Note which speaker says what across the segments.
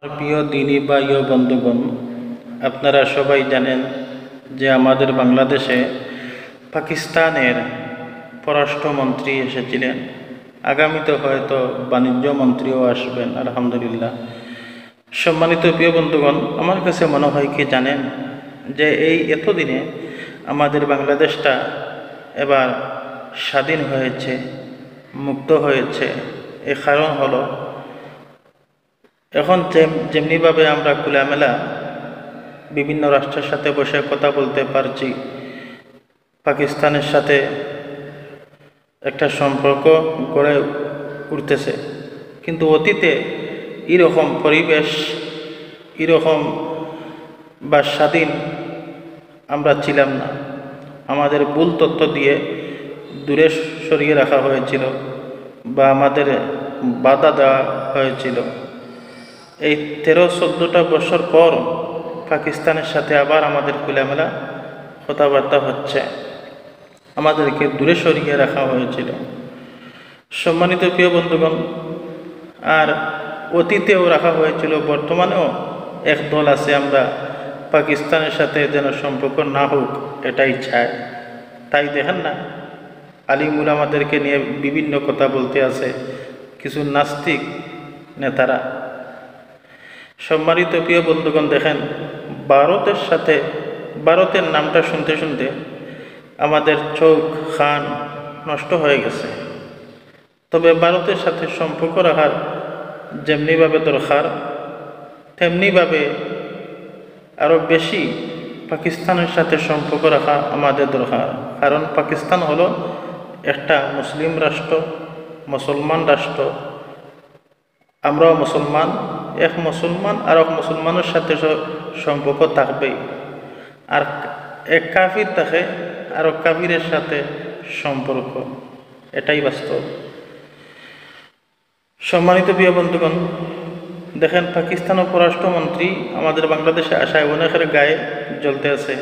Speaker 1: প্রিয় দিনী ভাই ও বন্ধুগণ, আপনারা সবাই জানেন যে আমাদের বাংলাদেশে পাকিস্তানের পররাষ্ট্রমন্ত্রী এসেছিলেন। আগামীতে হয়তো বাণিজ্য মন্ত্রীও আসবেন, আলহামদুলিল্লাহ। সম্মানিত প্রিয় বন্ধুগণ, আমার কাছে মনে হয় কি জানেন, যে এই এতদিনে আমাদের বাংলাদেশটা এবার স্বাধীন হয়েছে, মুক্ত হয়েছে। এর কারণ হলো এখন যেমনিভাবে আমরা খোলামেলা বিভিন্ন রাষ্ট্রের সাথে বসে কথা বলতে পারছি, পাকিস্তানের সাথে একটা সম্পর্ক গড়ে উঠতেছে, কিন্তু অতীতে এরকম পরিবেশ, এরকম বা স্বাধীন আমরা ছিলাম না। আমাদের ভুল তথ্য দিয়ে দূরে সরিয়ে রাখা হয়েছিল বা আমাদের বাধা দেওয়া হয়েছিল। এই 13-14টা বছর পর পাকিস্তানের সাথে আবার আমাদের খোলামেলা কথাবার্তা হচ্ছে, আমাদেরকে দূরে সরিয়ে রাখা হয়েছিল। সম্মানিত প্রিয় বন্ধুগণ, আর অতীতেও রাখা হয়েছিল, বর্তমানেও এক দল আছে, আমরা পাকিস্তানের সাথে যেন সম্পর্ক না হোক এটাই চাই। তাই দেখেন না, আলিমুল আমাদেরকে নিয়ে বিভিন্ন কথা বলতে আছে কিছু নাস্তিক নেতারা। সম্মানিত প্রিয় বন্ধুগণ, দেখেন, ভারতের নামটা শুনতে শুনতে আমাদের চোখ কান নষ্ট হয়ে গেছে। তবে ভারতের সাথে সম্পর্ক রাখার যেমনিভাবে দরকার, তেমনিভাবে আরও বেশি পাকিস্তানের সাথে সম্পর্ক রাখা আমাদের দরকার। কারণ পাকিস্তান হলো একটা মুসলিম রাষ্ট্র, মুসলমান রাষ্ট্র। আমরাও মুসলমান, এক মুসলমান আর এক মুসলমানের সাথে সম্পর্ক থাকবেই। আর এক কাফির থাকে আর এক কাফিরের সাথে সম্পর্ক, এটাই বাস্তব। সম্মানিত প্রিয় বন্ধুগণ, দেখেন, পাকিস্তানের পররাষ্ট্রমন্ত্রী আমাদের বাংলাদেশে আসায় অনেকের গায়ে জ্বলতে আছে,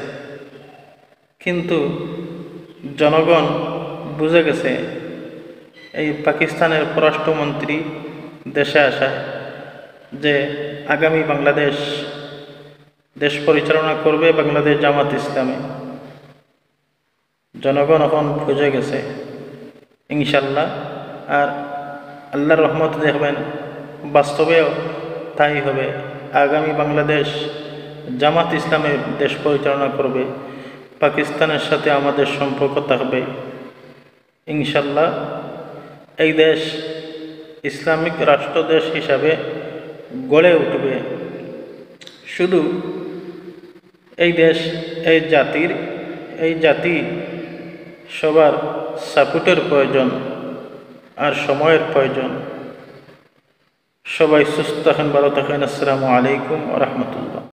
Speaker 1: কিন্তু জনগণ বুঝে গেছে এই পাকিস্তানের পররাষ্ট্রমন্ত্রী দেশে আসা যে আগামী বাংলাদেশ দেশ পরিচালনা করবে বাংলাদেশ জামাত ইসলামী। জনগণ এখন বুঝে গেছে ইনশাল্লাহ। আর আল্লাহর রহমত দেখবেন বাস্তবেও তাই হবে। আগামী বাংলাদেশ জামাত ইসলামী দেশ পরিচালনা করবে, পাকিস্তানের সাথে আমাদের সম্পর্ক থাকবে ইনশাল্লাহ। এই দেশ ইসলামিক রাষ্ট্র দেশ হিসাবে গড়ে উঠবে। শুধু এই দেশ, এই জাতি সবার সাপোর্টের প্রয়োজন আর সময়ের প্রয়োজন। সবাই সুস্থ থাকেন, ভালো থাকেন। আসসালামু আলাইকুম ওয়া রাহমাতুল্লাহ।